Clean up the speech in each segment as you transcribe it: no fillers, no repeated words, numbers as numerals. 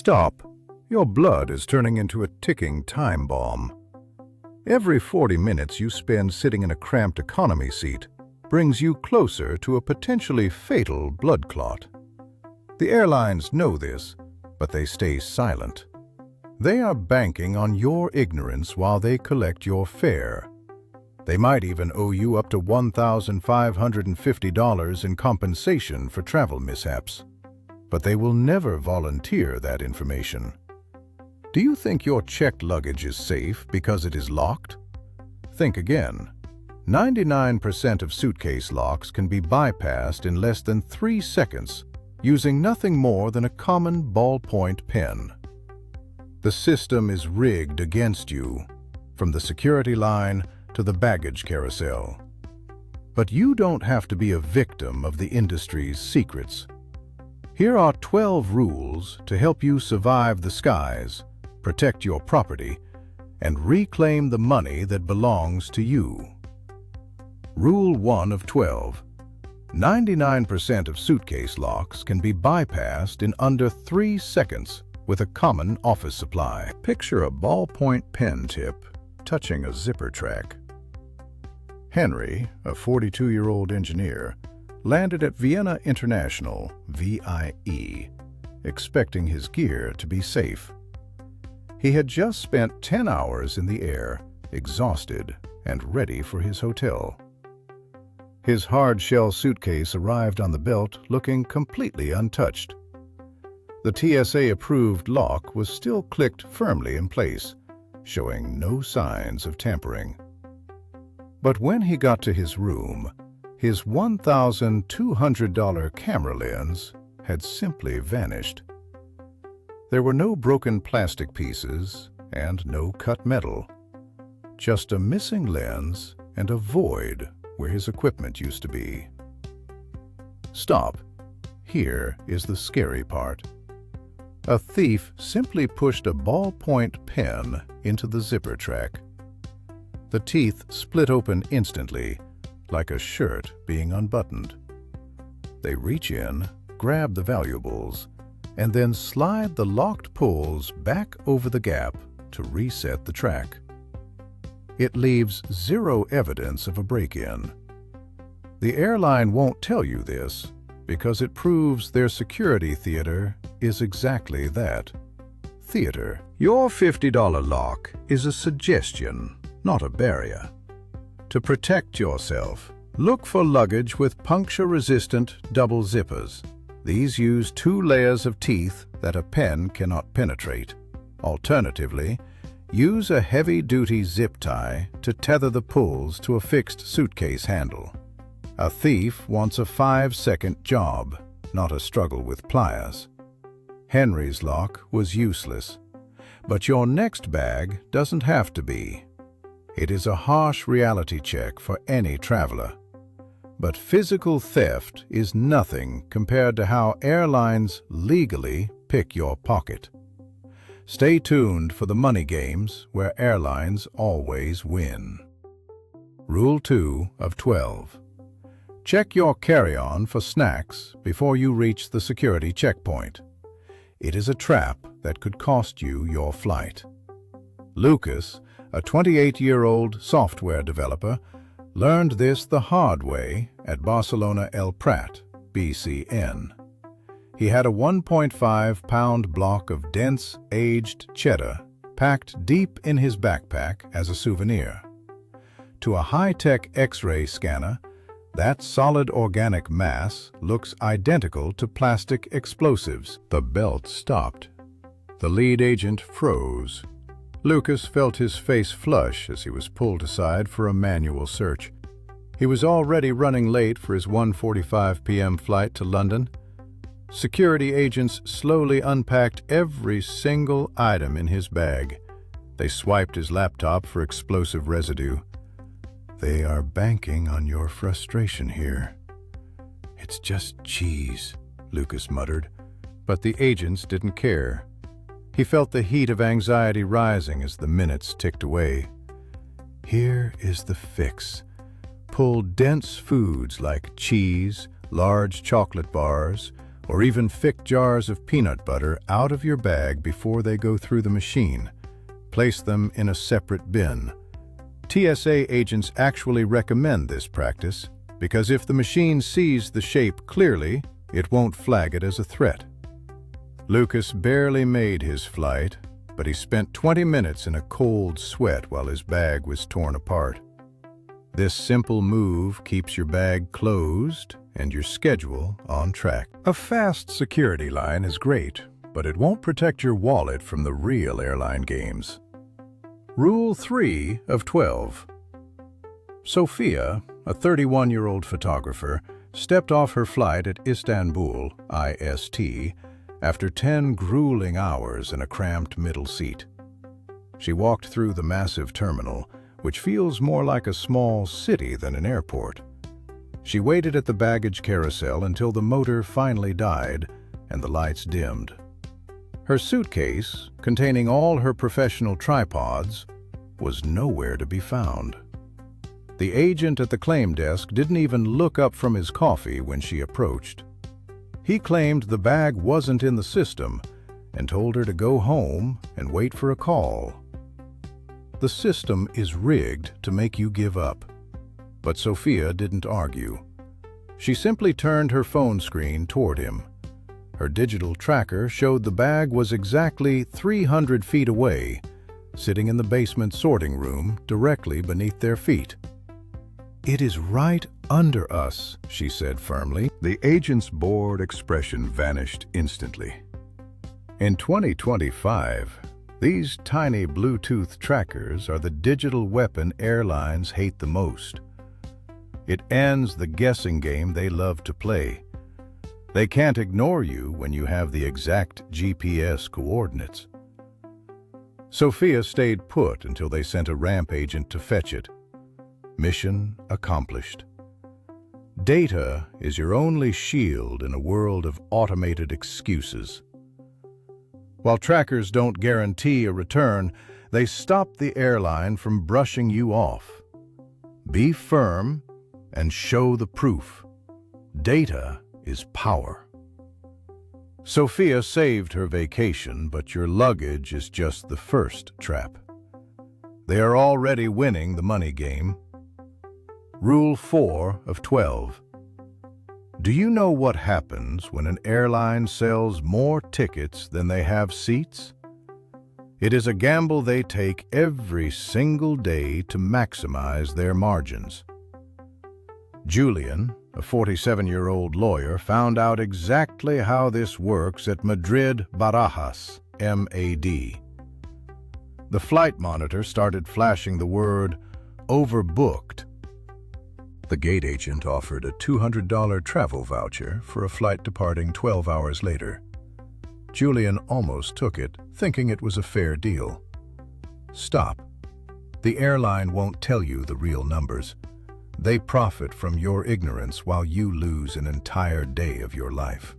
Stop. Your blood is turning into a ticking time bomb. Every 40 minutes you spend sitting in a cramped economy seat brings you closer to a potentially fatal blood clot. The airlines know this, but they stay silent. They are banking on your ignorance while they collect your fare. They might even owe you up to $1,550 in compensation for travel mishaps. But they will never volunteer that information. Do you think your checked luggage is safe because it is locked? Think again. 99% of suitcase locks can be bypassed in less than 3 seconds using nothing more than a common ballpoint pen. The system is rigged against you, from the security line to the baggage carousel. But you don't have to be a victim of the industry's secrets. Here are 12 rules to help you survive the skies, protect your property, and reclaim the money that belongs to you. Rule 1 of 12. 99% of suitcase locks can be bypassed in under 3 seconds with a common office supply. Picture a ballpoint pen tip touching a zipper track. Henry, a 42-year-old engineer, landed at Vienna International, VIE, expecting his gear to be safe. He had just spent 10 hours in the air, exhausted and ready for his hotel. His hard-shell suitcase arrived on the belt looking completely untouched. The TSA-approved lock was still clicked firmly in place, showing no signs of tampering. But when he got to his room, his $1,200 camera lens had simply vanished. There were no broken plastic pieces and no cut metal, just a missing lens and a void where his equipment used to be. Stop. Here is the scary part. A thief simply pushed a ballpoint pen into the zipper track. The teeth split open instantly, like a shirt being unbuttoned. They reach in, grab the valuables, and then slide the locked pulls back over the gap to reset the track. It leaves zero evidence of a break-in. The airline won't tell you this because it proves their security theater is exactly that. Theater. Your $50 lock is a suggestion, not a barrier. To protect yourself, look for luggage with puncture-resistant double zippers. These use 2 layers of teeth that a pen cannot penetrate. Alternatively, use a heavy-duty zip tie to tether the pulls to a fixed suitcase handle. A thief wants a 5-second job, not a struggle with pliers. Henry's lock was useless, but your next bag doesn't have to be. It is a harsh reality check for any traveler. But physical theft is nothing compared to how airlines legally pick your pocket. Stay tuned for the money games where airlines always win. Rule 2 of 12. Check your carry-on for snacks before you reach the security checkpoint. It is a trap that could cost you your flight. Lucas, a 28-year-old software developer, learned this the hard way at Barcelona El Prat, BCN. He had a 1.5-pound block of dense, aged cheddar packed deep in his backpack as a souvenir. To a high-tech X-ray scanner, that solid organic mass looks identical to plastic explosives. The belt stopped. The lead agent froze. Lucas felt his face flush as he was pulled aside for a manual search. He was already running late for his 1:45 p.m. flight to London. Security agents slowly unpacked every single item in his bag. They swiped his laptop for explosive residue. They are banking on your frustration here. It's just cheese, Lucas muttered, but the agents didn't care. He felt the heat of anxiety rising as the minutes ticked away. Here is the fix. Pull dense foods like cheese, large chocolate bars, or even thick jars of peanut butter out of your bag before they go through the machine. Place them in a separate bin. TSA agents actually recommend this practice because if the machine sees the shape clearly, it won't flag it as a threat. Lucas barely made his flight, but he spent 20 minutes in a cold sweat while his bag was torn apart. This simple move keeps your bag closed and your schedule on track. A fast security line is great, but it won't protect your wallet from the real airline games. Rule 3 of 12. Sophia, a 31-year-old photographer, stepped off her flight at Istanbul, IST, after 10 grueling hours in a cramped middle seat. She walked through the massive terminal, which feels more like a small city than an airport. She waited at the baggage carousel until the motor finally died and the lights dimmed. Her suitcase, containing all her professional tripods, was nowhere to be found. The agent at the claim desk didn't even look up from his coffee when she approached. He claimed the bag wasn't in the system and told her to go home and wait for a call. The system is rigged to make you give up. But Sophia didn't argue. She simply turned her phone screen toward him. Her digital tracker showed the bag was exactly 300 feet away, sitting in the basement sorting room directly beneath their feet. "It is right under us," she said firmly. The agent's bored expression vanished instantly. In 2025, these tiny Bluetooth trackers are the digital weapon airlines hate the most. It ends the guessing game they love to play. They can't ignore you when you have the exact GPS coordinates. Sophia stayed put until they sent a ramp agent to fetch it. Mission accomplished. Data is your only shield in a world of automated excuses. While trackers don't guarantee a return, they stop the airline from brushing you off. Be firm and show the proof. Data is power. Sophia saved her vacation, but your luggage is just the first trap. They are already winning the money game. Rule 4 of 12. Do you know what happens when an airline sells more tickets than they have seats? It is a gamble they take every single day to maximize their margins. Julian, a 47-year-old lawyer, found out exactly how this works at Madrid Barajas, MAD. The flight monitor started flashing the word "overbooked." The gate agent offered a $200 travel voucher for a flight departing 12 hours later. Julian almost took it, thinking it was a fair deal. Stop. The airline won't tell you the real numbers. They profit from your ignorance while you lose an entire day of your life.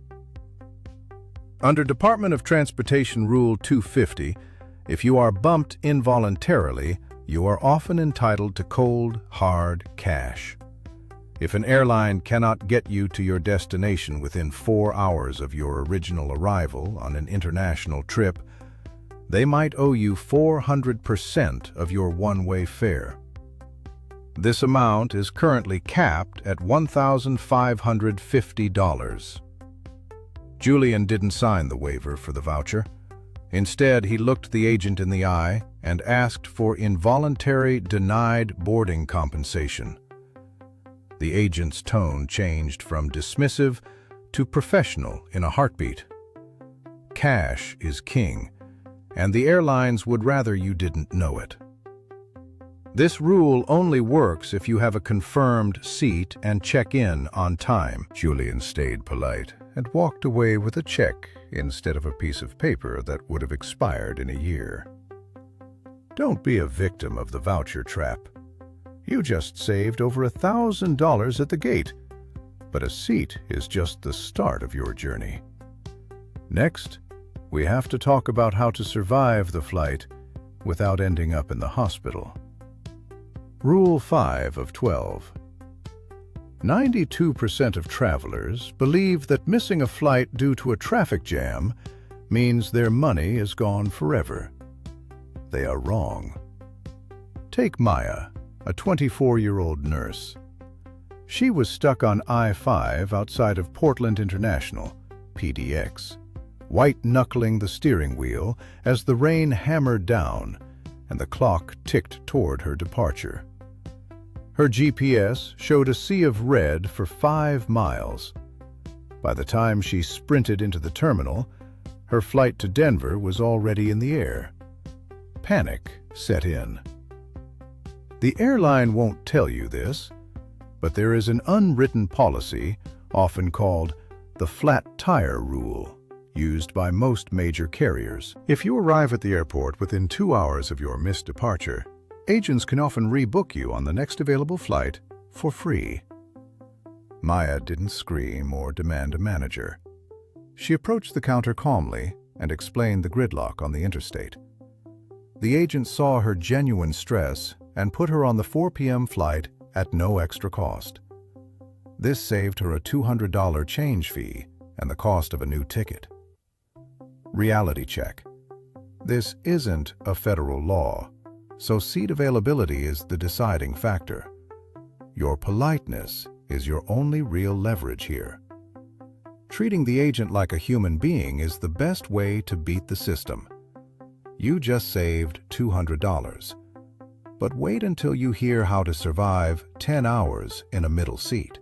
Under Department of Transportation Rule 250, if you are bumped involuntarily, you are often entitled to cold, hard cash. If an airline cannot get you to your destination within 4 hours of your original arrival on an international trip, they might owe you 400% of your one-way fare. This amount is currently capped at $1,550. Julian didn't sign the waiver for the voucher. Instead, he looked the agent in the eye and asked for involuntary denied boarding compensation. The agent's tone changed from dismissive to professional in a heartbeat. Cash is king, and the airlines would rather you didn't know it. This rule only works if you have a confirmed seat and check in on time. Julian stayed polite and walked away with a check instead of a piece of paper that would have expired in a year. Don't be a victim of the voucher trap. You just saved over $1,000 at the gate, but a seat is just the start of your journey. Next, we have to talk about how to survive the flight without ending up in the hospital. Rule 5 of 12. 92% of travelers believe that missing a flight due to a traffic jam means their money is gone forever. They are wrong. Take Maya, a 24-year-old nurse. She was stuck on I-5 outside of Portland International, PDX, white-knuckling the steering wheel as the rain hammered down and the clock ticked toward her departure. Her GPS showed a sea of red for 5 miles. By the time she sprinted into the terminal, her flight to Denver was already in the air. Panic set in. The airline won't tell you this, but there is an unwritten policy, often called the flat tire rule, used by most major carriers. If you arrive at the airport within 2 hours of your missed departure, agents can often rebook you on the next available flight for free. Maya didn't scream or demand a manager. She approached the counter calmly and explained the gridlock on the interstate. The agent saw her genuine stress and put her on the 4 p.m. flight at no extra cost. This saved her a $200 change fee and the cost of a new ticket. Reality check. This isn't a federal law, so seat availability is the deciding factor. Your politeness is your only real leverage here. Treating the agent like a human being is the best way to beat the system. You just saved $200. But wait until you hear how to survive 10 hours in a middle seat.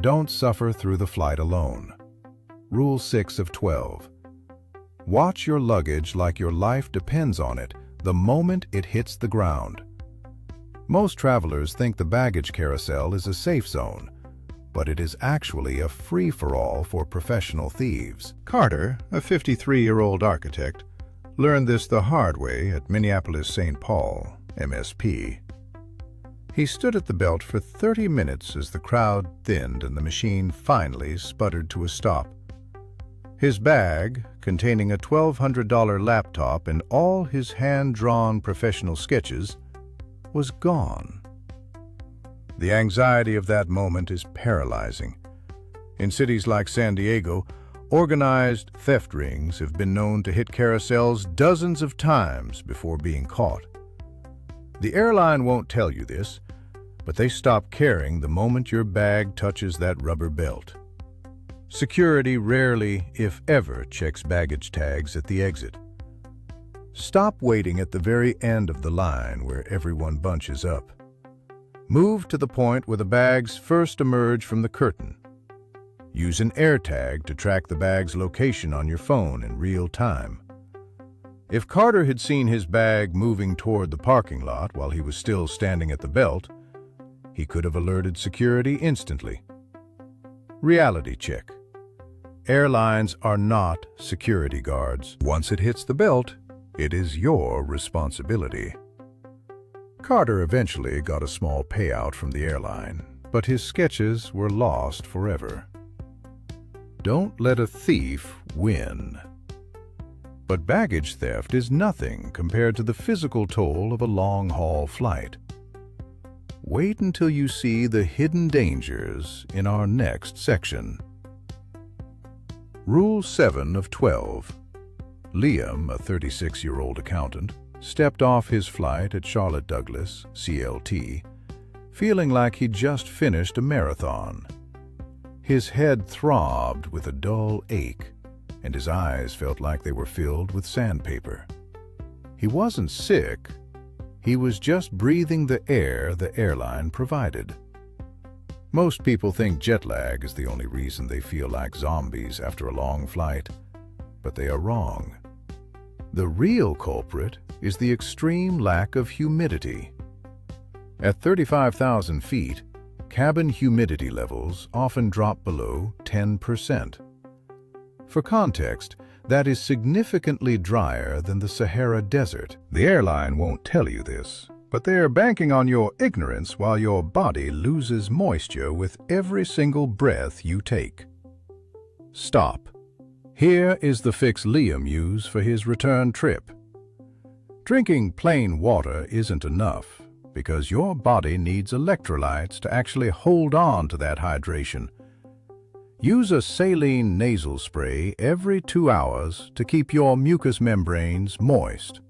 Don't suffer through the flight alone. Rule 6 of 12. Watch your luggage like your life depends on it the moment it hits the ground. Most travelers think the baggage carousel is a safe zone, but it is actually a free-for-all for professional thieves. Carter, a 53-year-old architect, learned this the hard way at Minneapolis-St. Paul, MSP. He stood at the belt for 30 minutes as the crowd thinned and the machine finally sputtered to a stop. His bag, containing a $1,200 laptop and all his hand-drawn professional sketches, was gone. The anxiety of that moment is paralyzing. In cities like San Diego, organized theft rings have been known to hit carousels dozens of times before being caught. The airline won't tell you this, but they stop caring the moment your bag touches that rubber belt. Security rarely, if ever, checks baggage tags at the exit. Stop waiting at the very end of the line where everyone bunches up. Move to the point where the bags first emerge from the curtain. Use an AirTag to track the bag's location on your phone in real time. If Carter had seen his bag moving toward the parking lot while he was still standing at the belt, he could have alerted security instantly. Reality check. Airlines are not security guards. Once it hits the belt, it is your responsibility. Carter eventually got a small payout from the airline, but his sketches were lost forever. Don't let a thief win. But baggage theft is nothing compared to the physical toll of a long-haul flight. Wait until you see the hidden dangers in our next section. Rule 7 of 12. Liam, a 36-year-old accountant, stepped off his flight at Charlotte Douglas, CLT, feeling like he'd just finished a marathon. His head throbbed with a dull ache, and his eyes felt like they were filled with sandpaper. He wasn't sick. He was just breathing the air the airline provided. Most people think jet lag is the only reason they feel like zombies after a long flight, but they are wrong. The real culprit is the extreme lack of humidity. At 35,000 feet, cabin humidity levels often drop below 10%. For context, that is significantly drier than the Sahara Desert. The airline won't tell you this, but they're banking on your ignorance while your body loses moisture with every single breath you take. Stop. Here is the fix Liam used for his return trip. Drinking plain water isn't enough, because your body needs electrolytes to actually hold on to that hydration. Use a saline nasal spray every 2 hours to keep your mucous membranes moist.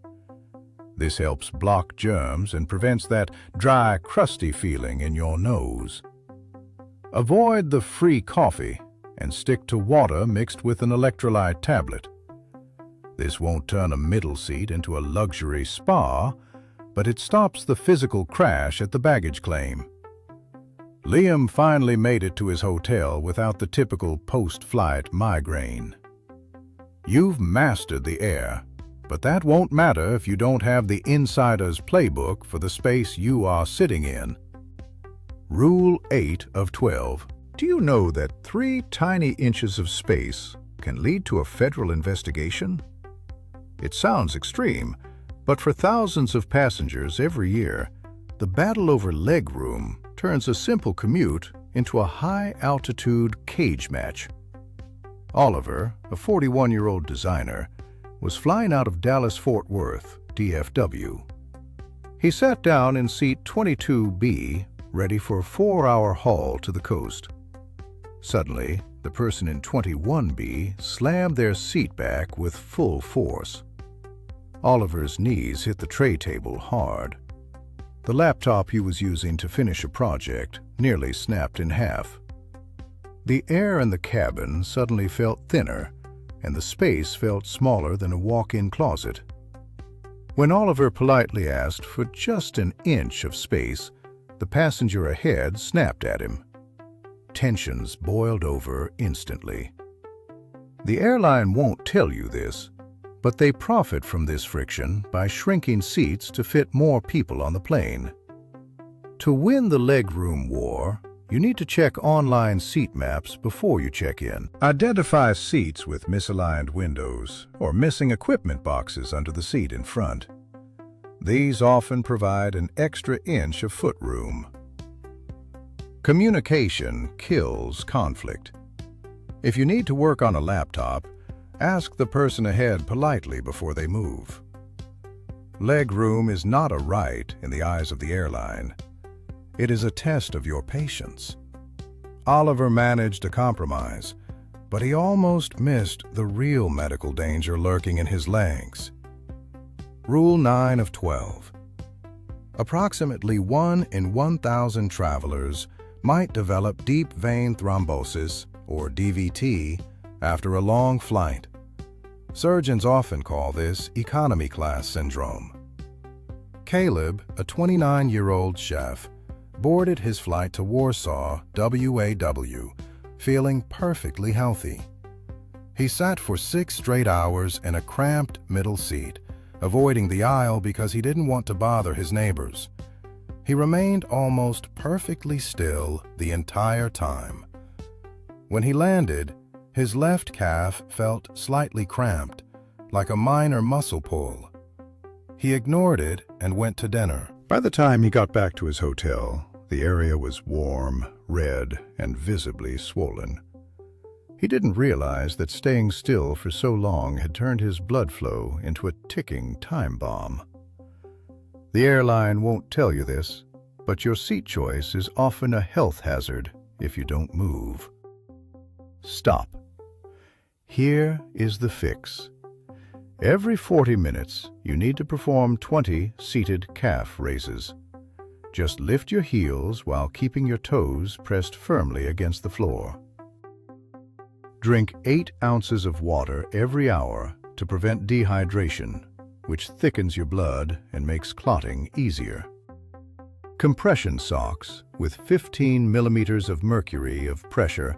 This helps block germs and prevents that dry, crusty feeling in your nose. Avoid the free coffee and stick to water mixed with an electrolyte tablet. This won't turn a middle seat into a luxury spa, but it stops the physical crash at the baggage claim. Liam finally made it to his hotel without the typical post-flight migraine. You've mastered the air, but that won't matter if you don't have the insider's playbook for the space you are sitting in. Rule 8 of 12. Do you know that 3 tiny inches of space can lead to a federal investigation? It sounds extreme, but for thousands of passengers every year, the battle over legroom turns a simple commute into a high-altitude cage match. Oliver, a 41-year-old designer, was flying out of Dallas-Fort Worth, DFW. He sat down in seat 22B, ready for a 4-hour haul to the coast. Suddenly, the person in 21B slammed their seat back with full force. Oliver's knees hit the tray table hard. The laptop he was using to finish a project nearly snapped in half. The air in the cabin suddenly felt thinner, and the space felt smaller than a walk-in closet. When Oliver politely asked for just an inch of space, the passenger ahead snapped at him. Tensions boiled over instantly. The airline won't tell you this, but they profit from this friction by shrinking seats to fit more people on the plane. To win the legroom war, you need to check online seat maps before you check in. Identify seats with misaligned windows or missing equipment boxes under the seat in front. These often provide an extra inch of footroom. Communication kills conflict. If you need to work on a laptop, ask the person ahead politely before they move. Legroom is not a right in the eyes of the airline. It is a test of your patience. Oliver managed a compromise, but he almost missed the real medical danger lurking in his legs. Rule 9 of 12. Approximately 1 in 1,000 travelers might develop deep vein thrombosis, or DVT, after a long flight. Surgeons often call this economy class syndrome. Caleb, a 29-year-old chef, boarded his flight to Warsaw, WAW, feeling perfectly healthy. He sat for 6 straight hours in a cramped middle seat, avoiding the aisle because he didn't want to bother his neighbors. He remained almost perfectly still the entire time. When he landed, his left calf felt slightly cramped, like a minor muscle pull. He ignored it and went to dinner. By the time he got back to his hotel, the area was warm, red, and visibly swollen. He didn't realize that staying still for so long had turned his blood flow into a ticking time bomb. The airline won't tell you this, but your seat choice is often a health hazard if you don't move. Stop. Here is the fix. Every 40 minutes, you need to perform 20 seated calf raises. Just lift your heels while keeping your toes pressed firmly against the floor. Drink 8 ounces of water every hour to prevent dehydration, which thickens your blood and makes clotting easier. Compression socks with 15 millimeters of mercury of pressure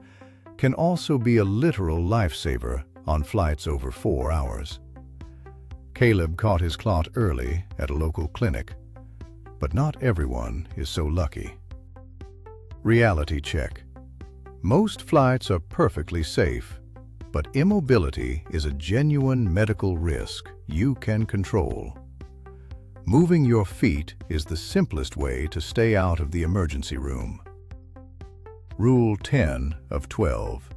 can also be a literal lifesaver on flights over 4 hours. Caleb caught his clot early at a local clinic, but not everyone is so lucky. Reality check. Most flights are perfectly safe, but immobility is a genuine medical risk you can control. Moving your feet is the simplest way to stay out of the emergency room. Rule 10 of 12.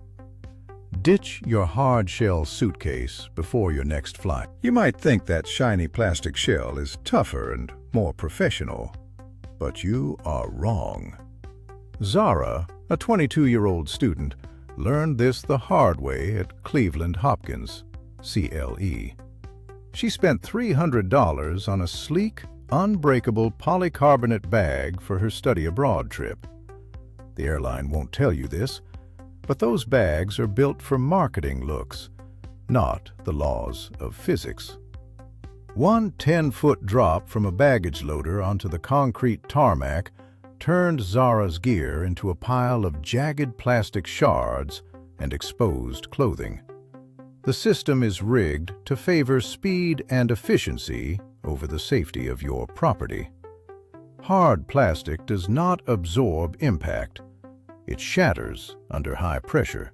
Ditch your hard-shell suitcase before your next flight. You might think that shiny plastic shell is tougher and more professional, But you are wrong. Zara, a 22-year-old student, learned this the hard way at Cleveland Hopkins, CLE. She spent $300 on a sleek, unbreakable polycarbonate bag for her study abroad trip. The airline won't tell you this, but those bags are built for marketing looks, not the laws of physics. One 10-foot drop from a baggage loader onto the concrete tarmac turned Zara's gear into a pile of jagged plastic shards and exposed clothing. The system is rigged to favor speed and efficiency over the safety of your property. Hard plastic does not absorb impact. It shatters under high pressure.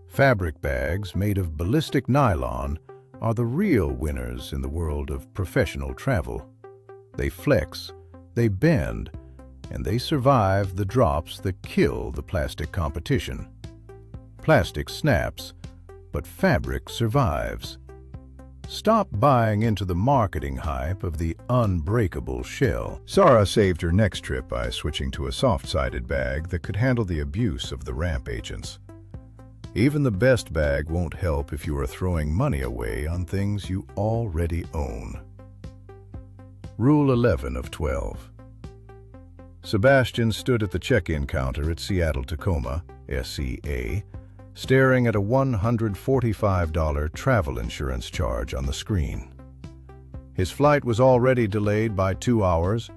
Fabric bags made of ballistic nylon are the real winners in the world of professional travel. They flex, they bend, and they survive the drops that kill the plastic competition. Plastic snaps, but fabric survives. Stop buying into the marketing hype of the unbreakable shell. Zara saved her next trip by switching to a soft-sided bag that could handle the abuse of the ramp agents. Even the best bag won't help if you are throwing money away on things you already own. Rule 11 of 12. Sebastian stood at the check-in counter at Seattle-Tacoma, SCA, staring at a $145 travel insurance charge on the screen. His flight was already delayed by 2 hours,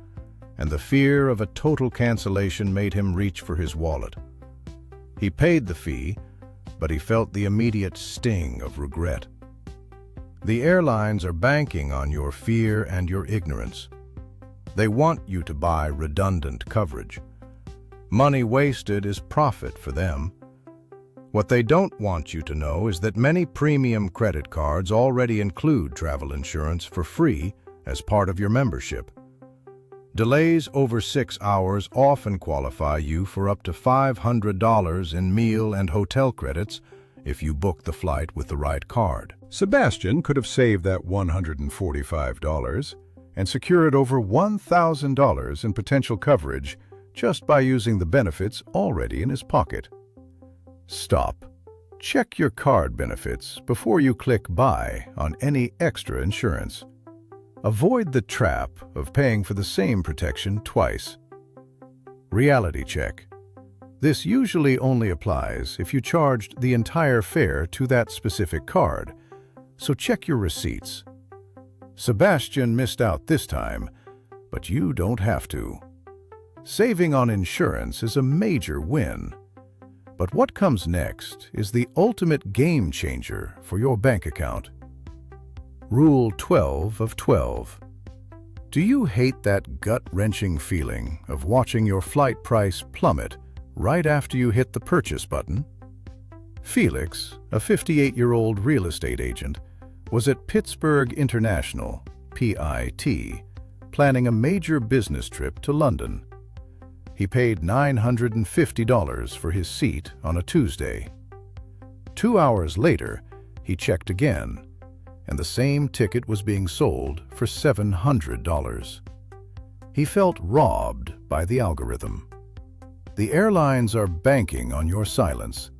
and the fear of a total cancellation made him reach for his wallet. He paid the fee, but he felt the immediate sting of regret. The airlines are banking on your fear and your ignorance. They want you to buy redundant coverage. Money wasted is profit for them. What they don't want you to know is that many premium credit cards already include travel insurance for free as part of your membership. Delays over 6 hours often qualify you for up to $500 in meal and hotel credits if you book the flight with the right card. Sebastian could have saved that $145 and secured over $1,000 in potential coverage just by using the benefits already in his pocket. Stop. Check your card benefits before you click Buy on any extra insurance. Avoid the trap of paying for the same protection twice. Reality check. This usually only applies if you charged the entire fare to that specific card, so check your receipts. Sebastian missed out this time, but you don't have to. Saving on insurance is a major win. But what comes next is the ultimate game changer for your bank account. Rule 12 of 12. Do you hate that gut-wrenching feeling of watching your flight price plummet right after you hit the purchase button? Felix, a 58-year-old real estate agent, was at Pittsburgh International, PIT, planning a major business trip to London. He paid $950 for his seat on a Tuesday. 2 hours later, he checked again, and the same ticket was being sold for $700. He felt robbed by the algorithm. The airlines are banking on your silence.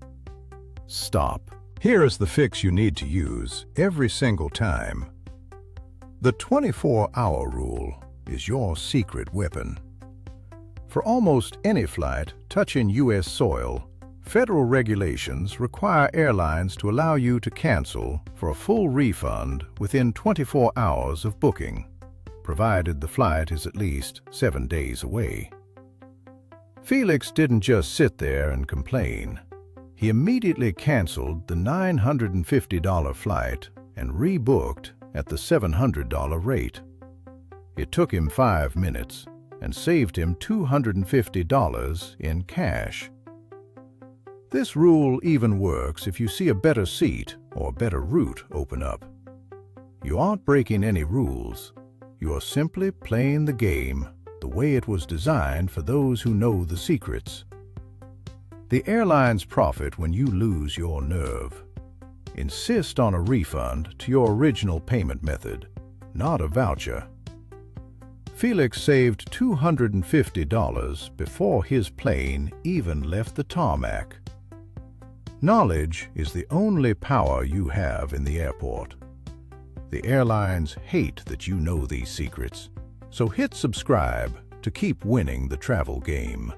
Stop. Here is the fix you need to use every single time. The 24-hour rule is your secret weapon. For almost any flight touching U.S. soil, federal regulations require airlines to allow you to cancel for a full refund within 24 hours of booking, provided the flight is at least 7 days away. Felix didn't just sit there and complain. He immediately canceled the $950 flight and rebooked at the $700 rate. It took him 5 minutes and saved him $250 in cash. This rule even works if you see a better seat or better route open up. You aren't breaking any rules. You are simply playing the game the way it was designed for those who know the secrets. The airlines profit when you lose your nerve. Insist on a refund to your original payment method, not a voucher. Felix saved $250 before his plane even left the tarmac. Knowledge is the only power you have in the airport. The airlines hate that you know these secrets, so hit subscribe to keep winning the travel game.